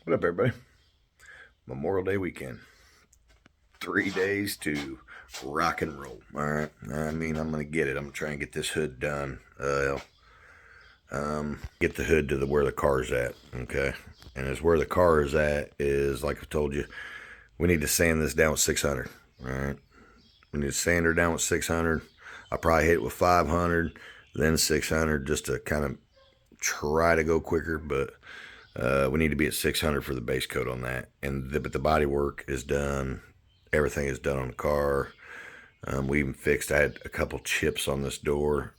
What up, everybody? Memorial Day weekend. 3 days to rock and roll. All right. I'm going to get it. I'm going to try and get this hood done. Get the hood to where the car's at. Okay. And as where the car is at is, like I told you, we need to sand this down with 600. All right. We need to sand her down with 600. I'll probably hit it with 500, then 600 just to kind of try to go quicker. But we need to be at 600 for the base coat on that. But the body work is done. Everything is done on the car. We even fixed, I had a couple chips on this door.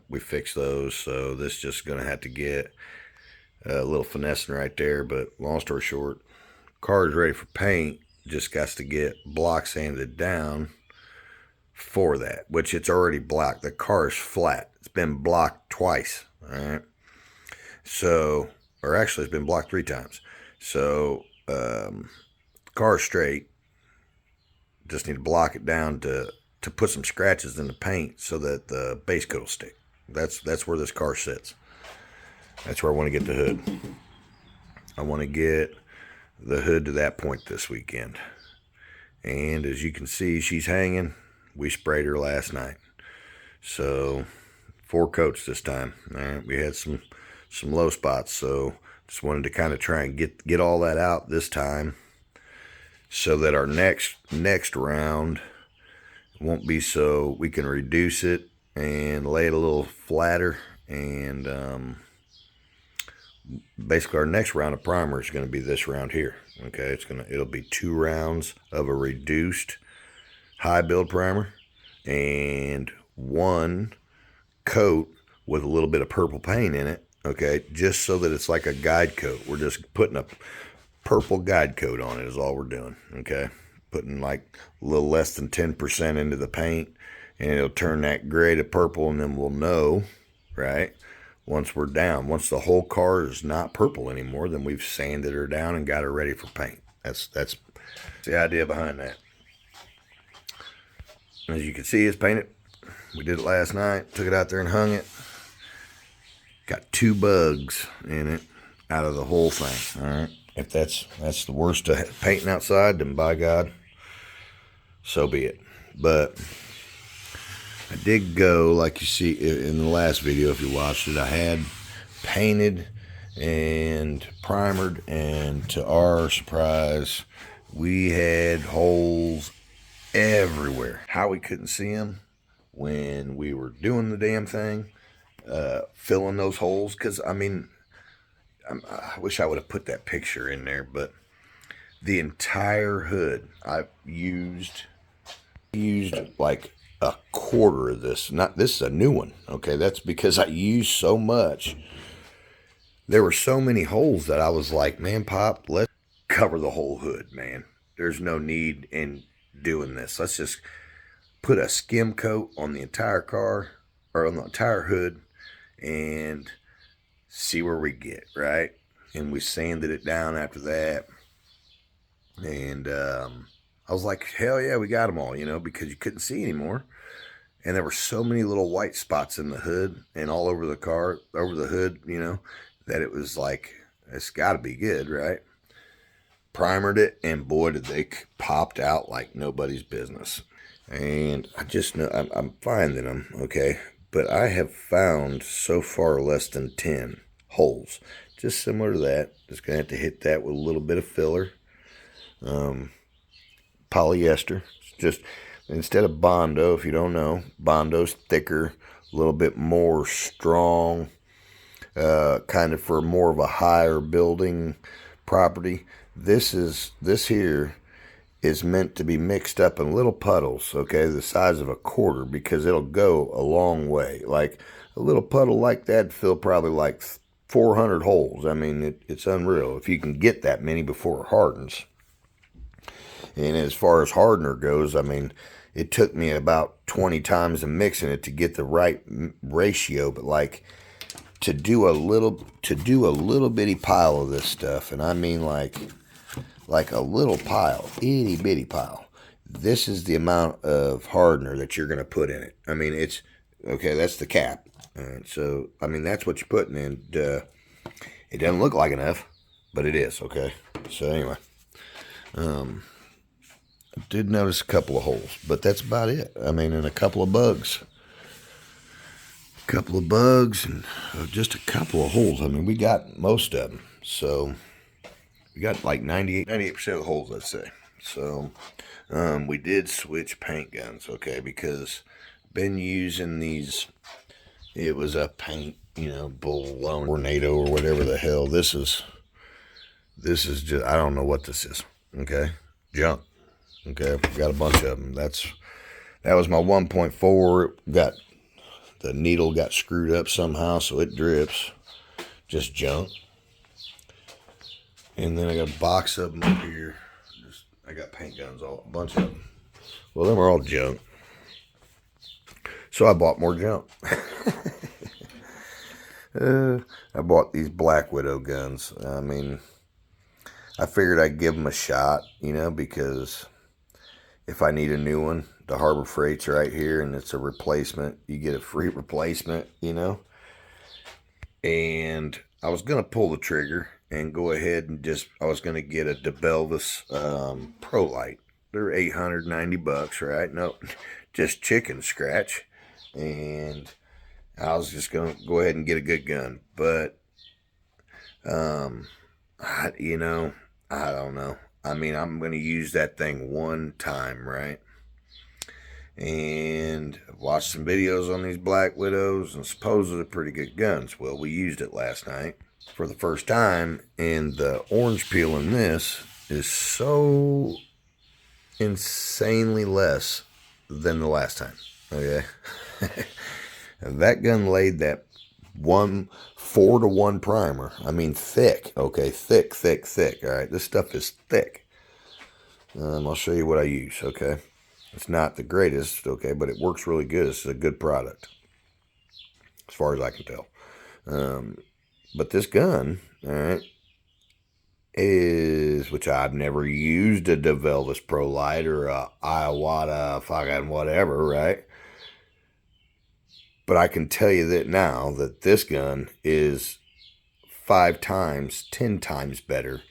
We fixed those. So this is just going to have to get a little finessing right there. But long story short, car is ready for paint. Just got to get block sanded down for that, which it's already blocked. The car is flat. It's been blocked twice. All right. So, or actually it's been blocked 3 times. So, car is straight. Just need to block it down to put some scratches in the paint so that the base coat will stick. That's where this car sits. That's where I want to get the hood. I want to get the hood to that point this weekend. And as you can see, she's hanging. We sprayed her last night. So 4 coats this time. All right, we had some low spots, so just wanted to kind of try and get all that out this time so that our next round won't be, so we can reduce it and lay it a little flatter. And basically our next round of primer is going to be this round here. Okay, it'll be 2 rounds of a reduced high build primer and 1 coat with a little bit of purple paint in it. Okay, just so that it's like a guide coat. We're just putting a purple guide coat on it is all we're doing. Okay, putting like a little less than 10% into the paint, and it'll turn that gray to purple, and then we'll know, right, once we're down. Once the whole car is not purple anymore, then we've sanded her down and got her ready for paint. That's the idea behind that. As you can see, it's painted. We did it last night. Took it out there and hung it. Got 2 bugs in it out of the whole thing. All right. If that's the worst of painting outside, then by God, so be it. But I did go, like you see in the last video, if you watched it, I had painted and primered, and to our surprise, we had holes everywhere. How we couldn't see them when we were doing the damn thing, filling those holes, because I wish I would have put that picture in there, but the entire hood I used like a quarter of this. This is a new one. Okay, that's because I used so much. There were so many holes that I was like, man, Pop, let's cover the whole hood, man. There's no need in doing this. Let's just put a skim coat on the entire car, or on the entire hood, and see where we get, right? And we sanded it down after that. And I was like, hell yeah, we got them all, because you couldn't see anymore. And there were so many little white spots in the hood and all over the car, over the hood, that it was like, it's got to be good, right? Primered it, and boy, did they popped out like nobody's business. And I just know, I'm finding them, okay? But I have found so far less than 10 holes. Just similar to that. Just going to have to hit that with a little bit of filler. Polyester. Just instead of Bondo, if you don't know, Bondo's thicker, a little bit more strong, kind of for more of a higher building property. This here is meant to be mixed up in little puddles, okay, the size of a quarter, because it'll go a long way. Like a little puddle like that fill probably like 400 holes. I mean, it's unreal if you can get that many before it hardens. And as far as hardener goes, I mean, it took me about 20 times of mixing it to get the right ratio. But like to do a little bitty pile of this stuff, and I mean like a little pile, itty bitty pile. This is the amount of hardener that you're going to put in it. I mean, it's okay. That's the cap. All right, so I mean, that's what you're putting in. It doesn't look like enough, but it is, okay? So anyway, I did notice a couple of holes, but that's about it. I mean, and a couple of bugs. A couple of bugs and just a couple of holes. I mean, we got most of them. So we got like 98% of the holes, let's say. So we did switch paint guns, okay, because been using these. It was a paint, Bologna Tornado or whatever the hell. This is just, I don't know what this is, okay? Junk, okay? I've got a bunch of them. That was my 1.4. The needle got screwed up somehow, so it drips. Just junk. And then I got a box of them up here. I got paint guns, a bunch of them. Well, them are all junk. So I bought more junk. I bought these Black Widow guns. I mean, I figured I'd give them a shot, because if I need a new one, the Harbor Freight's right here, and it's a replacement. You get a free replacement, And I was going to pull the trigger and go ahead and I was going to get a DeBelvis Pro Light. They're $890, right? No, just chicken scratch. And I was just going to go ahead and get a good gun. But, I don't know. I mean, I'm going to use that thing one time, right? And I've watched some videos on these Black Widows, and supposedly they're pretty good guns. Well, we used it last night for the first time, and the orange peel in this is so insanely less than the last time, okay? That gun laid that 4-to-1 primer. I mean, thick, okay? Thick, all right? This stuff is thick. I'll show you what I use, okay? It's not the greatest, okay, but it works really good. It's a good product, as far as I can tell. But this gun, all right, which I've never used a DeVelvis Pro Light or a Iwata fucking whatever, right? But I can tell you that now that this gun is 5 times, 10 times better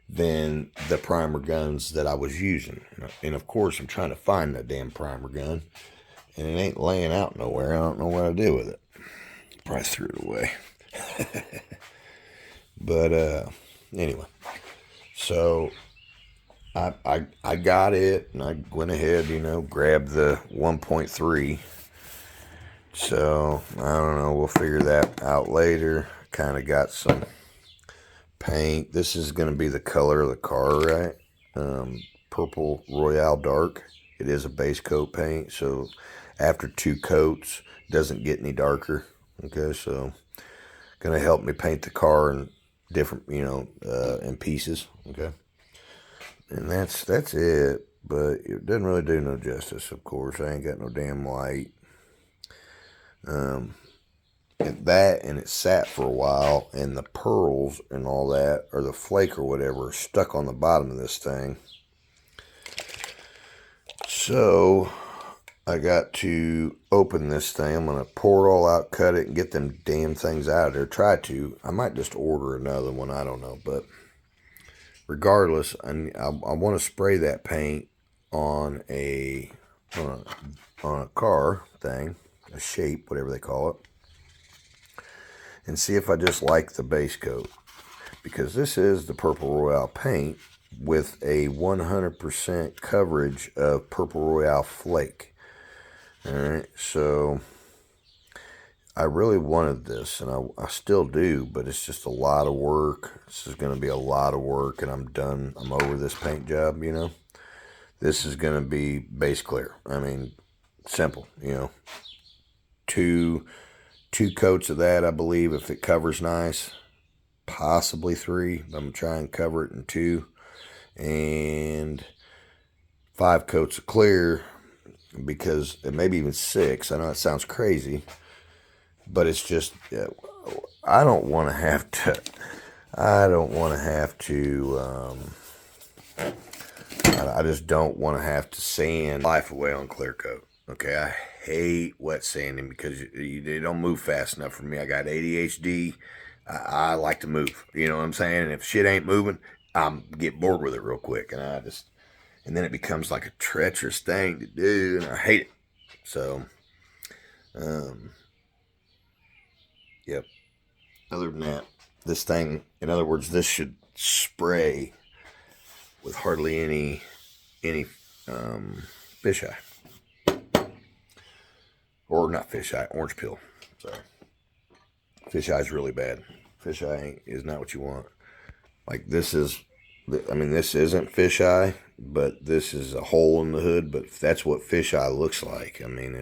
than the primer guns that I was using. And of course, I'm trying to find that damn primer gun, and it ain't laying out nowhere. I don't know what to do with it. Probably threw it away. But anyway, so I got it, and I went ahead, grabbed the 1.3. So I don't know. We'll figure that out later. Kind of got some paint. This is going to be the color of the car, right? Purple Royale Dark. It is a base coat paint, so after 2 coats, it doesn't get any darker. Okay, so going to help me paint the car in different, in pieces. Okay, and that's it. But it doesn't really do no justice. Of course, I ain't got no damn light. And it sat for a while, and the pearls and all that, or the flake or whatever, are stuck on the bottom of this thing. So I got to open this thing. I'm going to pour it all out, cut it, and get them damn things out of there. Try to. I might just order another one. I don't know. But regardless, I want to spray that paint on a car thing, a shape, whatever they call it, and see if I just like the base coat, because this is the Purple Royale paint with a 100% coverage of Purple Royale flake. All right, so I really wanted this, and I still do, but it's just a lot of work. This is going to be a lot of work, and I'm done. I'm over this paint job, This is going to be base clear. I mean, simple, Two coats of that, I believe, if it covers nice. Possibly 3. I'm going to try and cover it in 2. And 5 coats of clear, because maybe even 6. I know it sounds crazy, but it's just, I don't want to have to, I just don't want to have to sand life away on clear coat. Okay, I hate wet sanding because they don't move fast enough for me. I got ADHD. I like to move. You know what I'm saying? And if shit ain't moving, I'm get bored with it real quick, and and then it becomes like a treacherous thing to do, and I hate it. So, um, yep. Other than that, this thing, in other words, this should spray with hardly any fisheye, or not fisheye, orange peel. Sorry, fisheye is really bad. Fisheye is not what you want. Like this is, I mean, this isn't fisheye, but this is a hole in the hood. But that's what fisheye looks like. I mean,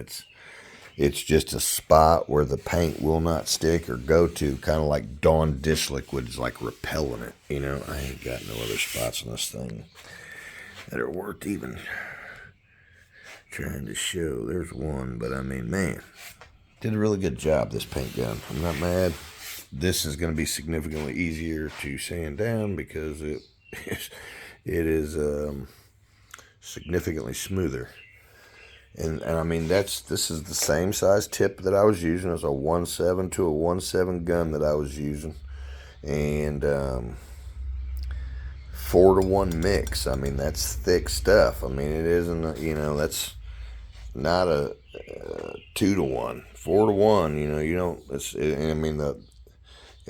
it's just a spot where the paint will not stick or go to, kind of like Dawn dish liquid is like repelling it. You know, I ain't got no other spots on this thing that are worth even trying to show. There's one, but I mean, man, did a really good job, this paint gun. I'm not mad. This is going to be significantly easier to sand down because it is significantly smoother. And I mean, this is the same size tip that I was using as a 1.7 to a 1.7 gun that I was using. And 4-to-1 mix. I mean, that's thick stuff. I mean, it isn't, you know, that's not a 2-to-1. 4-to-1, you know, you don't, I mean, I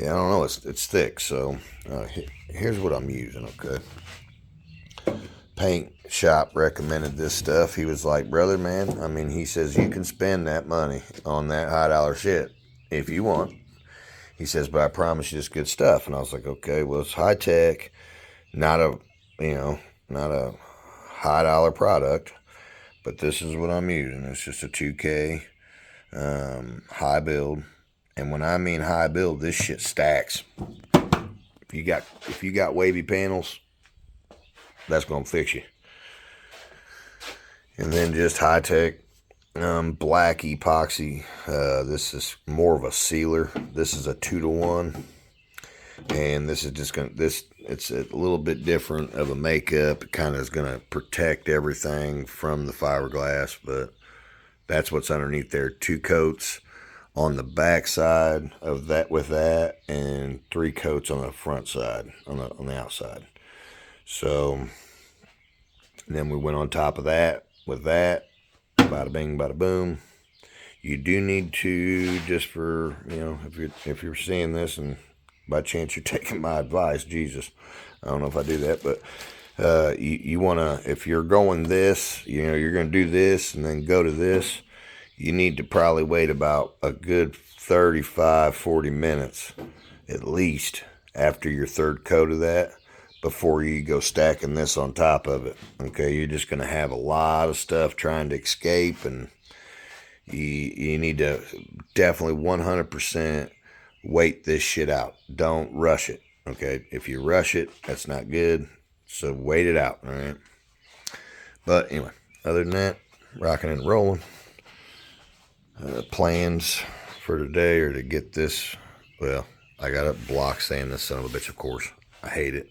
don't know, it's thick. So here's what I'm using, okay? Paint shop recommended this stuff. He was like, brother, man, I mean, he says you can spend that money on that high dollar shit if you want. He says, but I promise you it's good stuff. And I was like, okay, well, it's high tech, not a high dollar product, but this is what I'm using. It's just a 2K high build. And when I mean high build, this shit stacks. If you got wavy panels, that's gonna fix you. And then just high tech black epoxy. This is more of a sealer. This is a 2-to-1, and this is just gonna it's a little bit different of a makeup. It kind of is gonna protect everything from the fiberglass, but that's what's underneath there. 2 coats on the back side of that with that, and 3 coats on the front side, on the outside. So then we went on top of that with that. Bada bing, bada boom. You do need to, just for, you know, if you're seeing this and by chance you're taking my advice, Jesus, I don't know if I do that, but you want to, if you're going this, you know, you're going to do this and then go to this, you need to probably wait about a good 35-40 minutes at least after your third coat of that before you go stacking this on top of it. Okay, you're just going to have a lot of stuff trying to escape, and you need to definitely 100% wait this shit out. Don't rush it. Okay, if you rush it, that's not good. So wait it out. All right. But anyway, other than that, rocking and rolling. Plans for today are to get this. Well, I got to block sand this son of a bitch, of course. I hate it.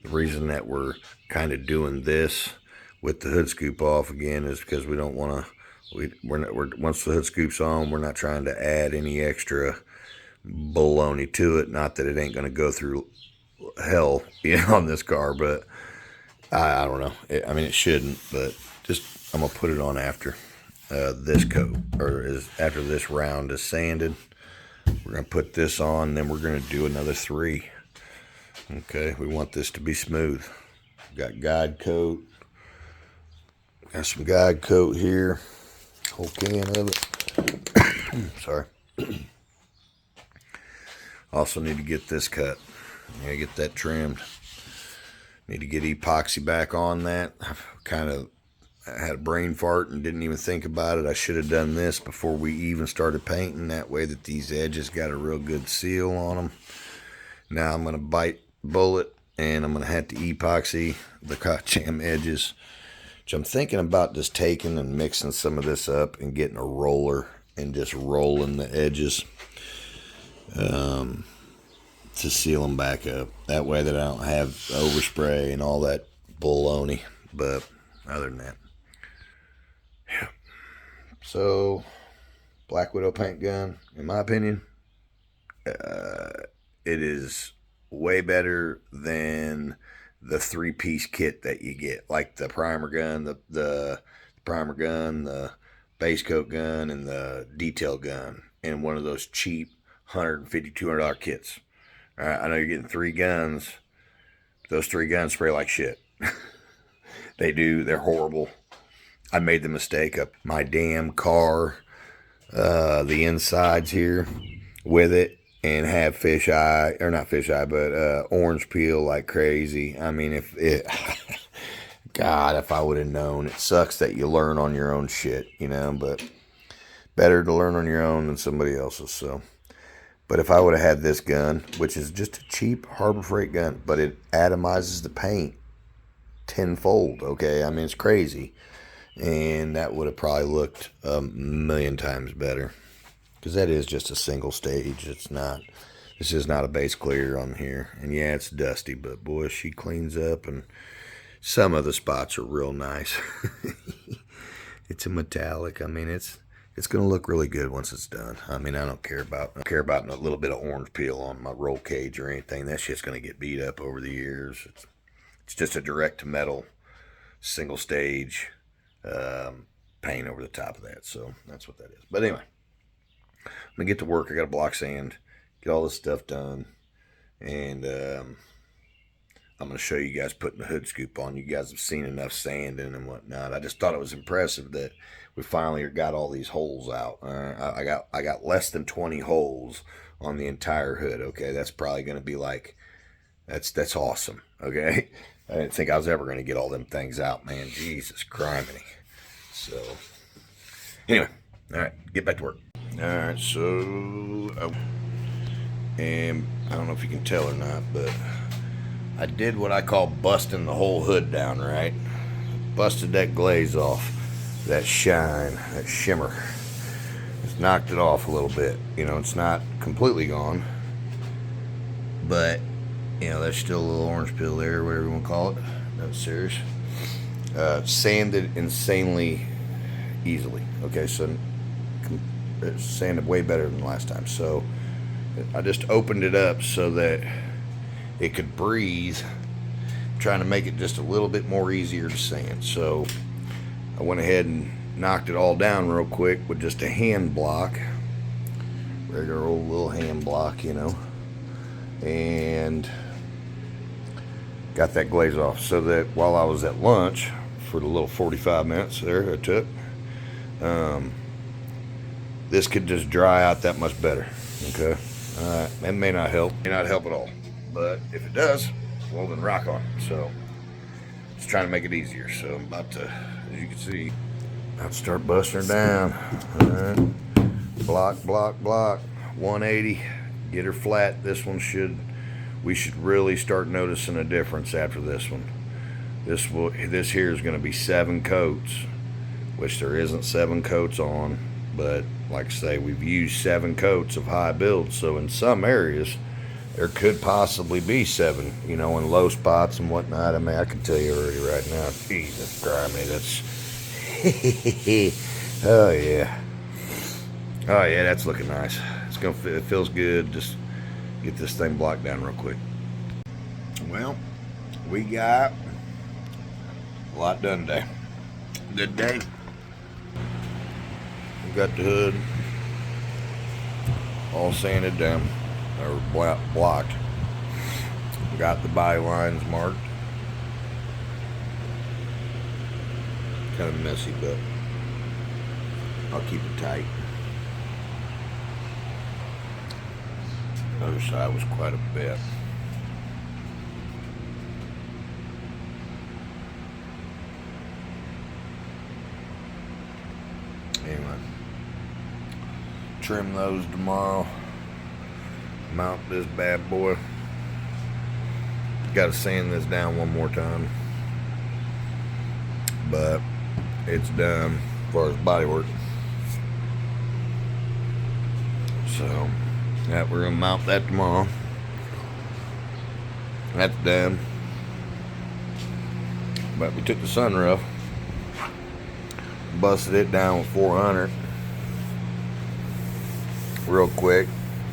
The reason that we're kind of doing this with the hood scoop off again is because we don't want to. Once the hood scoop's on, we're not trying to add any extra baloney to it. Not that it ain't going to go through hell, you know, on this car, but I don't know. I mean, it shouldn't, but just I'm gonna put it on after this coat, or after this round is sanded. We're gonna put this on, then we're gonna do another 3. Okay, we want this to be smooth. Got guide coat. Got some guide coat here. Whole can of it. Sorry. Also need to get this cut. Gotta get that trimmed. Need to get epoxy back on that. I've kind of had a brain fart and didn't even think about it. I should have done this before we even started painting. That way that these edges got a real good seal on them. Now I'm going to bite bullet, and I'm going to have to epoxy the jam edges, which I'm thinking about just taking and mixing some of this up and getting a roller and just rolling the edges to seal them back up. That way that I don't have overspray and all that baloney. But other than that, yeah. So, Black Widow paint gun, in my opinion, it is way better than the 3-piece kit that you get, like the primer gun, the primer gun, the base coat gun, and the detail gun in one of those cheap $150, $200 kits. All right, I know you're getting 3 guns. Those 3 guns spray like shit. They do. They're horrible. I made the mistake of my damn car, the insides here with it, and have fisheye, or not fisheye, but orange peel like crazy. I mean, if it, God, if I would have known. It sucks that you learn on your own shit, you know, but better to learn on your own than somebody else's, so. But if I would have had this gun, which is just a cheap Harbor Freight gun, but it atomizes the paint tenfold, okay? I mean, it's crazy. And that would have probably looked a million times better. Because that is just a single stage. It's not, this is not a base clear on here. And yeah, it's dusty, but boy, she cleans up, and some of the spots are real nice. It's a metallic. I mean, it's going to look really good once it's done. I mean, I don't care about a little bit of orange peel on my roll cage or anything. That shit's going to get beat up over the years. It's just a direct to metal single stage paint over the top of that. So that's what that is. But anyway, I'm going to get to work. I got to block sand, get all this stuff done. And I'm going to show you guys putting the hood scoop on. You guys have seen enough sanding and whatnot. I just thought it was impressive that we finally got all these holes out. I got less than 20 holes on the entire hood. Okay, that's probably going to be like, that's awesome. Okay, I didn't think I was ever going to get all them things out, man. Jesus criminy. So anyway, all right, get back to work. All right, so and I don't know if you can tell or not, but I did what I call busting the whole hood down, right? Busted that glaze off, that shine, that shimmer. Just knocked it off a little bit. You know, it's not completely gone, but, you know, there's still a little orange peel there, whatever you want to call it. No, serious. Sanded insanely easily. Okay, so it's sanded way better than last time. So I just opened it up so that it could breathe, trying to make it just a little bit more easier to sand. So I went ahead and knocked it all down real quick with just a hand block, regular old little hand block, you know, and got that glaze off so that while I was at lunch for the little 45 minutes there I took, this could just dry out that much better. Okay, that may not help at all. But if it does, well then rock on. So just trying to make it easier. So I'm about to, as you can see, about to start busting her down. All right. Block, block, block. 180. Get her flat. This one we should really start noticing a difference after this one. This here is going to be 7 coats, which there isn't 7 coats on. But like I say, we've used 7 coats of high build. So in some areas, there could possibly be 7, you know, in low spots and whatnot. I mean, I can tell you already right now. Jesus Christ, that's oh yeah, that's looking nice. It feels good. Just get this thing blocked down real quick. Well, we got a lot done today. Good day. We got the hood all sanded down, or blocked. Got the body lines marked. Kind of messy, but I'll keep it tight. Other side was quite a bit. Anyway, trim those tomorrow. Mount this bad boy. Got to sand this down one more time, but it's done as far as body work. So yeah, we're gonna mount that tomorrow. That's done. But we took the sunroof, busted it down with 400 real quick,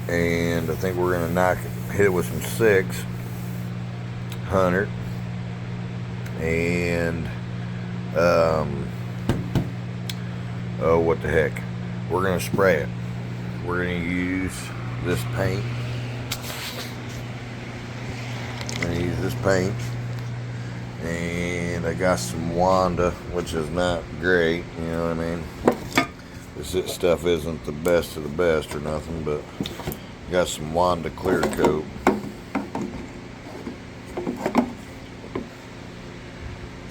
and I think we're gonna hit it with some 600 and oh, what the heck, we're gonna spray it. We're gonna use this paint. And I got some Wanda, which is not great, you know what I mean? This stuff isn't the best of the best or nothing, but got some Wanda clear coat.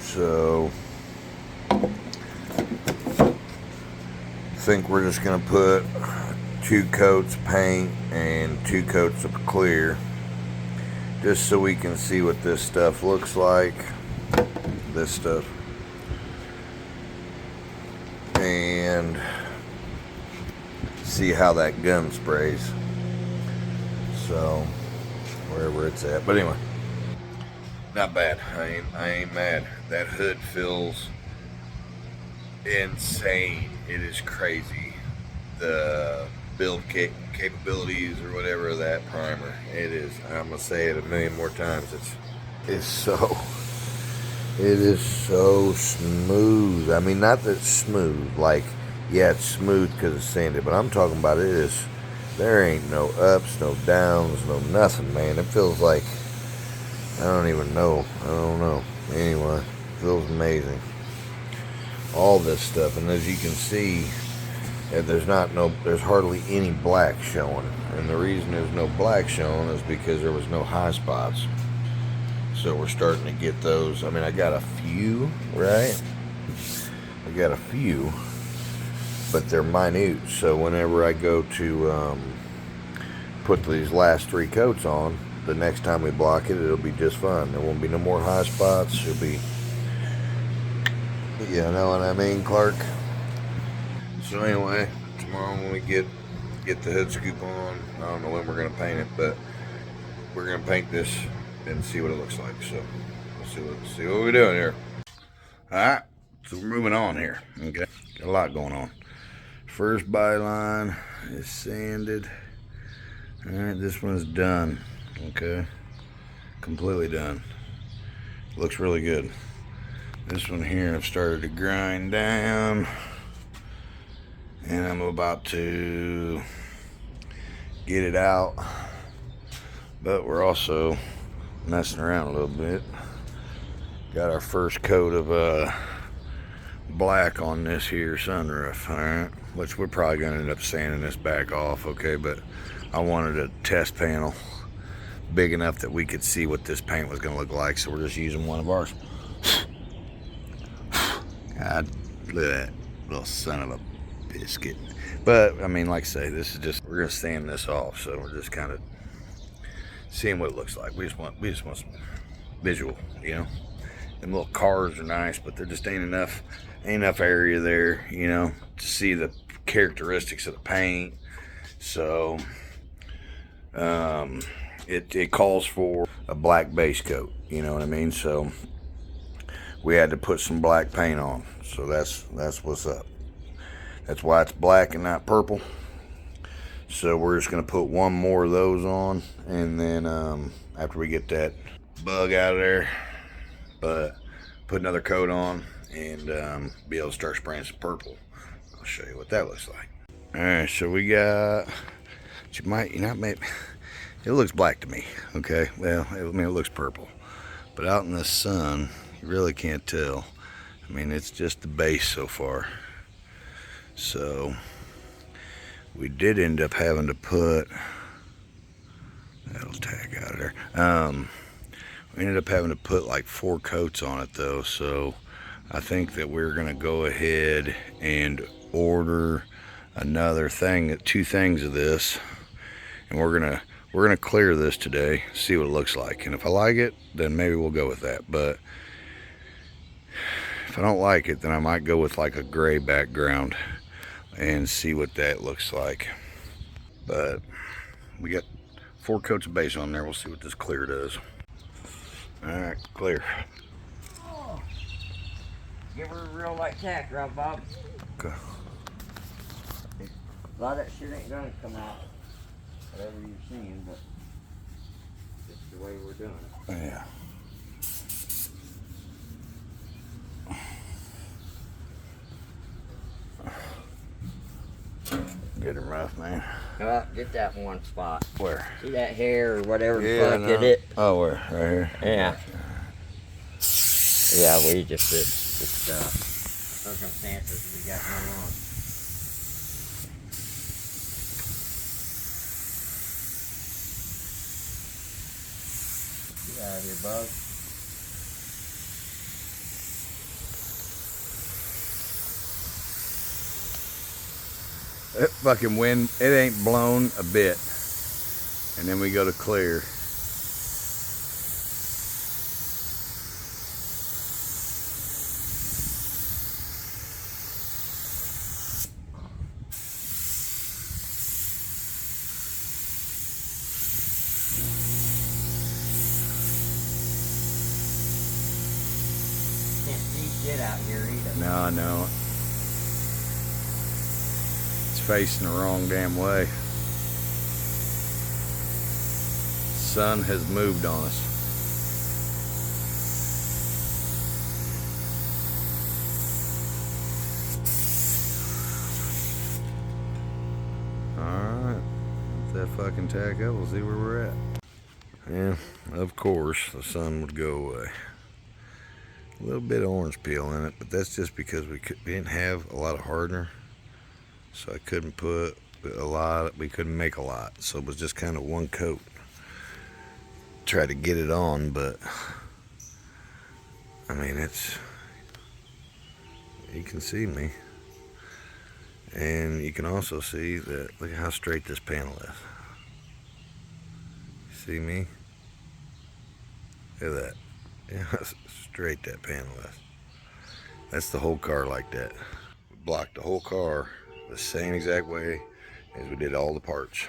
So I think we're just gonna put 2 coats of paint and 2 coats of clear, just so we can see what this stuff looks like. This stuff. And see how that gun sprays. So wherever it's at. But anyway, not bad. I ain't mad. That hood feels insane. It is crazy. The build capabilities or whatever of that primer. It is. I'm gonna say it a million more times. It is so smooth. I mean, not that it's smooth. Like, yeah, it's smooth because it's sanded, but I'm talking about it is. There ain't no ups, no downs, no nothing, man. It feels like I don't even know. I don't know. Anyway, it feels amazing. All this stuff, and as you can see, there's hardly any black showing, and the reason there's no black showing is because there was no high spots. So we're starting to get those. I mean, I got a few, right? I got a few, but they're minute. So whenever I go to put these last 3 coats on, the next time we block it, it'll be just fine. There won't be no more high spots. It'll be, you know what I mean, Clark? So anyway, tomorrow when we get the hood scoop on, I don't know when we're gonna paint it, but we're gonna paint this and see what it looks like. So we'll see what we're doing here. All right, so we're moving on here. Okay, got a lot going on. First byline is sanded. All right, this one's done. Okay, completely done. Looks really good. This one here I've started to grind down, and I'm about to get it out, but we're also messing around a little bit. Got our first coat of black on this here sunroof, all right, which we're probably gonna end up sanding this back off, okay, but I wanted a test panel big enough that we could see what this paint was gonna look like, so we're just using one of ours. God, look at that little son of a biscuit. But I mean, like I say, this is just, we're gonna sand this off, so we're just kind of seeing what it looks like. We just want some visual, you know. Them little cars are nice, but there just ain't enough area there, you know, to see the characteristics of the paint. So it calls for a black base coat, you know what I mean? So we had to put some black paint on. So that's what's up. That's why it's black and not purple. So we're just gonna put one more of those on, and then after we get that bug out of there, but put another coat on and be able to start spraying some purple. I'll show you what that looks like. All right, so we got, maybe it looks black to me. Okay, well, I mean, it looks purple, but out in the sun, you really can't tell. I mean, it's just the base so far. So we did end up having to put, that'll tag out of there. We ended up having to put like 4 coats on it though. So I think that we're gonna go ahead and order another thing, 2 things of this, and we're gonna clear this today, see what it looks like. And if I like it, then maybe we'll go with that. But if I don't like it, then I might go with like a gray background and see what that looks like. But we got 4 coats of base on there. We'll see what this clear does. All right, clear. Oh, give her a real light tack, right, Bob? Okay. A lot of that shit ain't gonna come out, whatever you've seen, but it's the way we're doing it. Yeah. rough, man. Well, get that one spot. Where? See that hair or whatever the Yeah, fuck no. did it? Oh, where? Right here? Yeah. Yeah, we just, circumstances we got going on. Get out of here, bug. That fucking wind, it ain't blown a bit. And then we go to clear. Can't see shit out here either. No, I know. It's facing the wrong damn way. Sun has moved on us. Alright. Let that fucking tack up. We'll see where we're at. Yeah, of course, the sun would go away. A little bit of orange peel in it, but that's just because we didn't have a lot of hardener. So I couldn't put a lot, we couldn't make a lot. So it was just kind of one coat. Tried to get it on, but I mean, you can see me. And you can also see that, look at how straight this panel is. See me? Look at that. Yeah, how straight that panel is. That's the whole car like that. We blocked the whole car the same exact way as we did all the parts.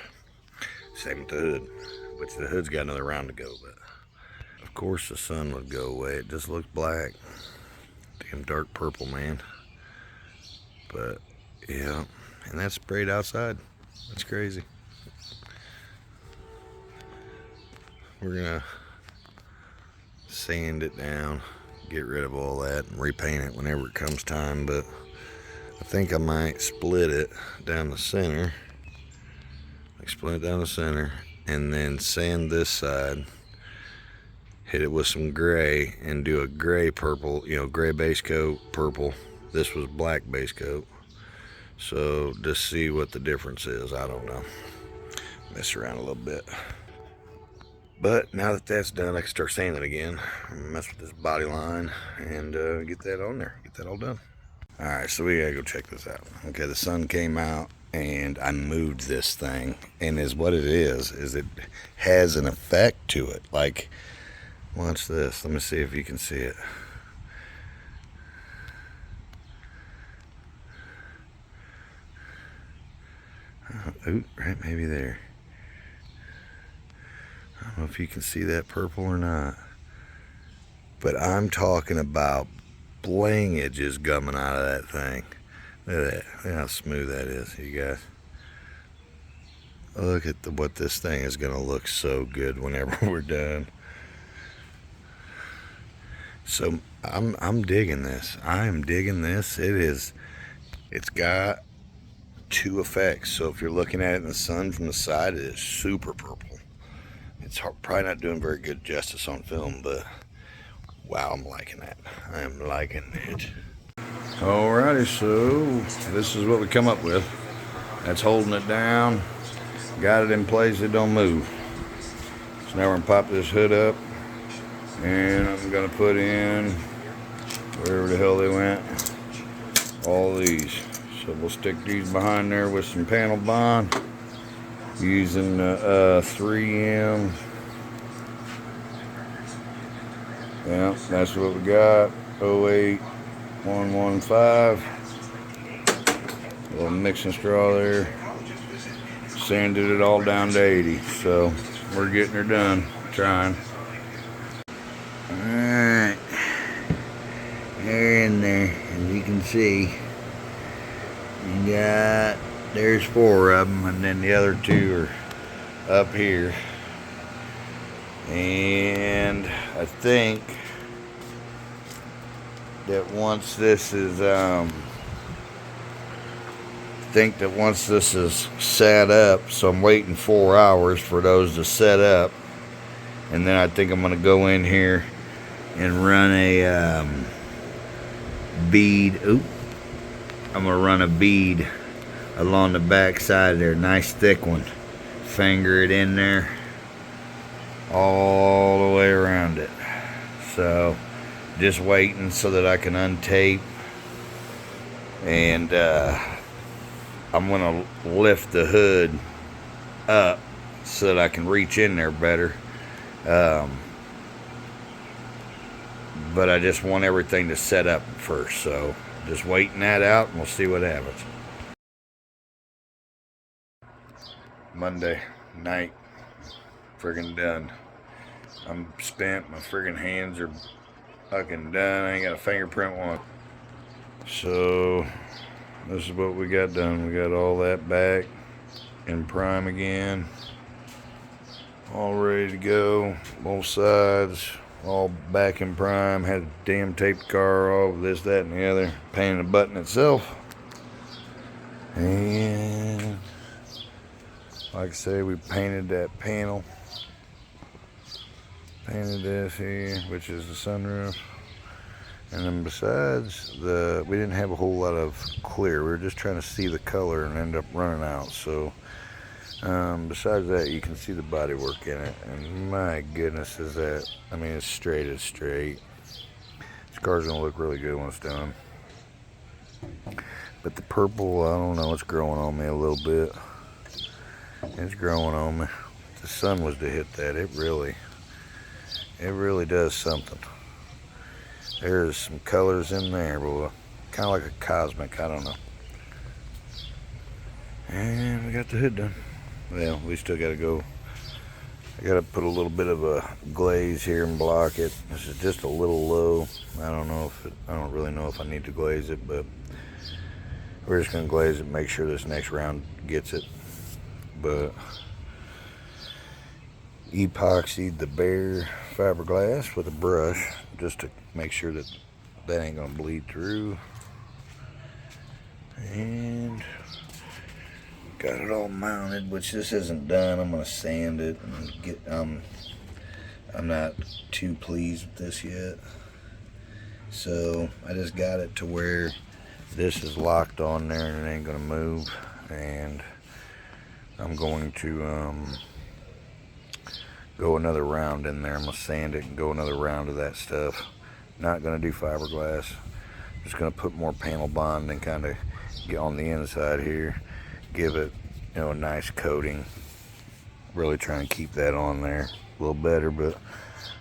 Same with the hood, which the hood's got another round to go, but of course the sun would go away. It just looks black. Damn dark purple, man. But yeah, and that's sprayed outside. That's crazy. We're gonna sand it down, get rid of all that, and repaint it whenever it comes time. But I think I might split it down the center, like split it down the center, and then sand this side, hit it with some gray, and do a gray purple, gray base coat, purple. This was black base coat. So just see what the difference is. I don't know. Mess around a little bit. But now that that's done, I can start sanding again. Mess with this body line and get that on there. Get that all done. All right, so we gotta go check this out. Okay, the sun came out and I moved this thing. And what it is it has an effect to it. Like, watch this. Let me see if you can see it. Ooh, right, maybe there. I don't know if you can see that purple or not. But I'm talking about blingage is gumming out of that thing. Look at that. Look how smooth that is, you guys. Look at what this thing is going to look so good whenever we're done. So I'm digging this. I am digging this. It's got two effects. So if you're looking at it in the sun from the side, it is super purple. It's probably not doing very good justice on film, but wow, I'm liking that. I am liking it. Alrighty, so this is what we come up with. That's holding it down. Got it in place, it don't move. So now we're gonna pop this hood up, and I'm gonna put in wherever the hell they went, all these. So we'll stick these behind there with some panel bond using 3M. Yeah, that's what we got. 08115. A little mixing straw there. Sanded it all down to 80. So we're getting her done. Trying. Alright. They're in there, as you can see. There's 4 of them, and then the other 2 are up here. And I think that once this is think that once this is set up, so I'm waiting 4 hours for those to set up, and then I think I'm going to go in here and run a bead. Oop. I'm going to run a bead along the back side there, nice thick one. Finger it in there all the way around it. So just waiting so that I can untape, and I'm going to lift the hood up so that I can reach in there better. But I just want everything to set up first, so just waiting that out and we'll see what happens. Monday night, friggin' done. I'm spent, my friggin' hands are fucking done. I ain't got a fingerprint one. So this is what we got done. We got all that back in prime again, all ready to go, both sides all back in prime. Had to damn tape the car off, this, that, and the other, painted the button itself, and like I say, we painted that panel, painted this here, which is the sunroof. And then besides, we didn't have a whole lot of clear. We were just trying to see the color and end up running out. So besides that, you can see the bodywork in it. And my goodness, is that, I mean, it's straight as straight. This car's going to look really good when it's done. But the purple, I don't know, it's growing on me a little bit. It's growing on me. If the sun was to hit that, it really does something. There's some colors in there, but kind of like a cosmic, I don't know. And we got the hood done. Well, we still got to go. I got to put a little bit of a glaze here and block it. This is just a little low. I don't really know if I need to glaze it, but we're just going to glaze it, make sure this next round gets it. But epoxied the bare fiberglass with a brush just to make sure that ain't gonna bleed through, and got it all mounted, which this isn't done. I'm gonna sand it and get I'm not too pleased with this yet, so I just got it to where this is locked on there and it ain't gonna move. And I'm going to go another round in there. I'm gonna sand it and go another round of that stuff. Not gonna do fiberglass. Just gonna put more panel bond and kind of get on the inside here, give it, a nice coating. Really try and keep that on there a little better, but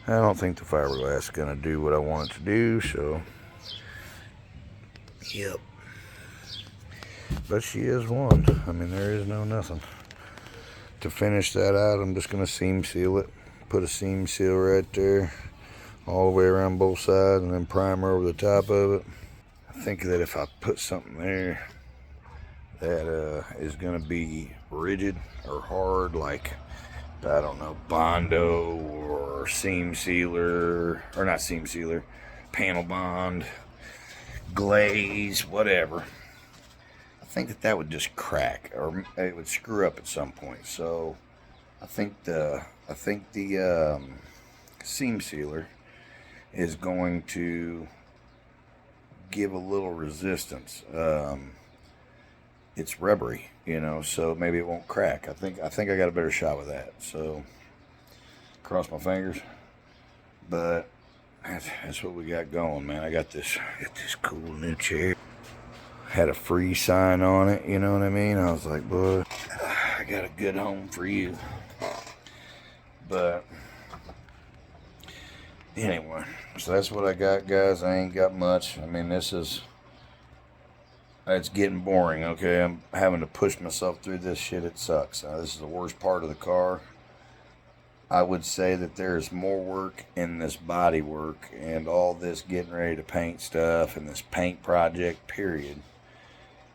I don't think the fiberglass is gonna do what I want it to do. So, yep. But she is one. I mean, there is no nothing. To finish that out, I'm just gonna seam seal it. Put a seam seal right there, all the way around both sides, and then primer over the top of it. I think that if I put something there that is gonna be rigid or hard, like, I don't know, Bondo or seam sealer, or not seam sealer, panel bond, glaze, whatever, I think that would just crack, or it would screw up at some point. So I think the seam sealer is going to give a little resistance. It's rubbery, so maybe it won't crack. I think I got a better shot with that. So cross my fingers. But that's what we got going, man. I got this cool new chair. Had a free sign on it, you know what I mean? I was like, boy, I got a good home for you. But anyway, so that's what I got, guys. I ain't got much. I mean, it's getting boring, okay? I'm having to push myself through this shit. It sucks. This is the worst part of the car. I would say that there's more work in this body work and all this getting ready to paint stuff and this paint project, period,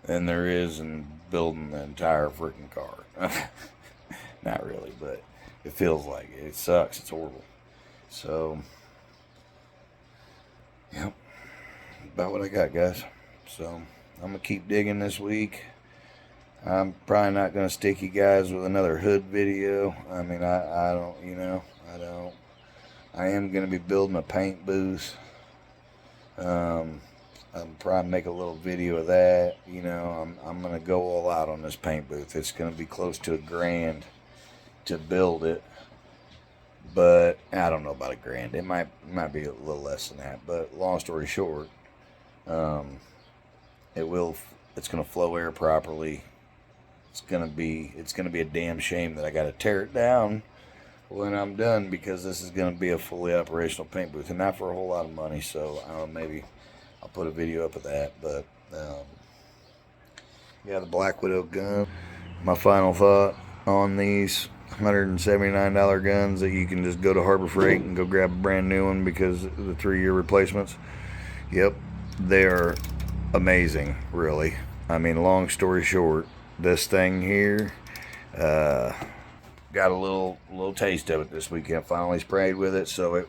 than there is in building the entire freaking car. Not really, but it feels like it. It sucks. It's horrible. So, yep, about what I got, guys. So I'm gonna keep digging this week. I'm probably not going to stick you guys with another hood video. I mean, I don't, you know, I don't. I am going to be building a paint booth. I'm probably make a little video of that. You know, I'm going to go all out on this paint booth. It's going to be close to $1,000 to build it. But I don't know about $1,000. It might be a little less than that. But long story short, it's going to flow air properly. It's gonna be a damn shame that I got to tear it down when I'm done, because this is gonna be a fully operational paint booth, and not for a whole lot of money. So I don't know, maybe I'll put a video up of that. But yeah, the Black Widow gun. My final thought on these $179 guns that you can just go to Harbor Freight and go grab a brand new one because of the 3-year replacements. Yep, they are amazing, really. I mean, long story short, this thing here, got a little taste of it this weekend. Finally sprayed with it, so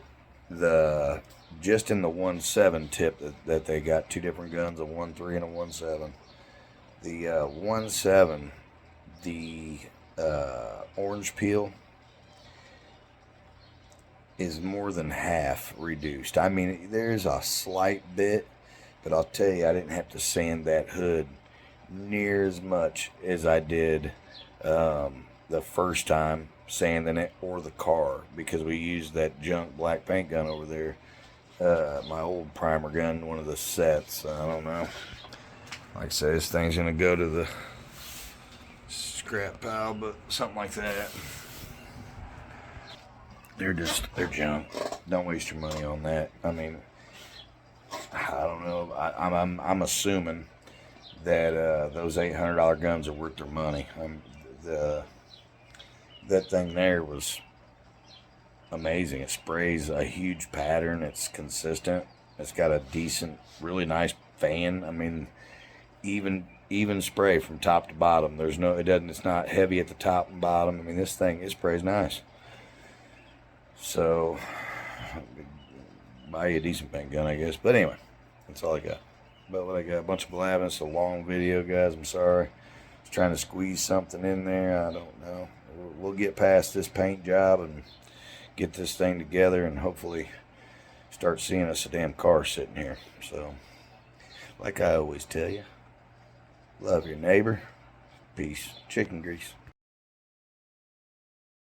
just in the 1.7 tip that they got 2 different guns, a 1.3 and a 1.7. The 1.7, the orange peel is more than half reduced. I mean, there's a slight bit, but I'll tell you, I didn't have to sand that hood near as much as I did the first time sanding it, or the car, because we used that junk black paint gun over there, my old primer gun, one of the sets. I don't know, like I say, this thing's gonna go to the scrap pile, but something like that. They're junk. Don't waste your money on that. I mean, I don't know, I'm assuming that those $800 guns are worth their money. That thing there was amazing. It sprays a huge pattern. It's consistent. It's got a decent, really nice fan. I mean, even spray from top to bottom. It's not heavy at the top and bottom. I mean, this thing, it sprays nice. So, buy you a decent paint gun, I guess. But anyway, that's all I got. But what I got, a bunch of blabbing. It's a long video, guys. I'm sorry. I was trying to squeeze something in there. I don't know. We'll get past this paint job and get this thing together, and hopefully start seeing us a damn car sitting here. So, like I always tell you, love your neighbor. Peace. Chicken grease.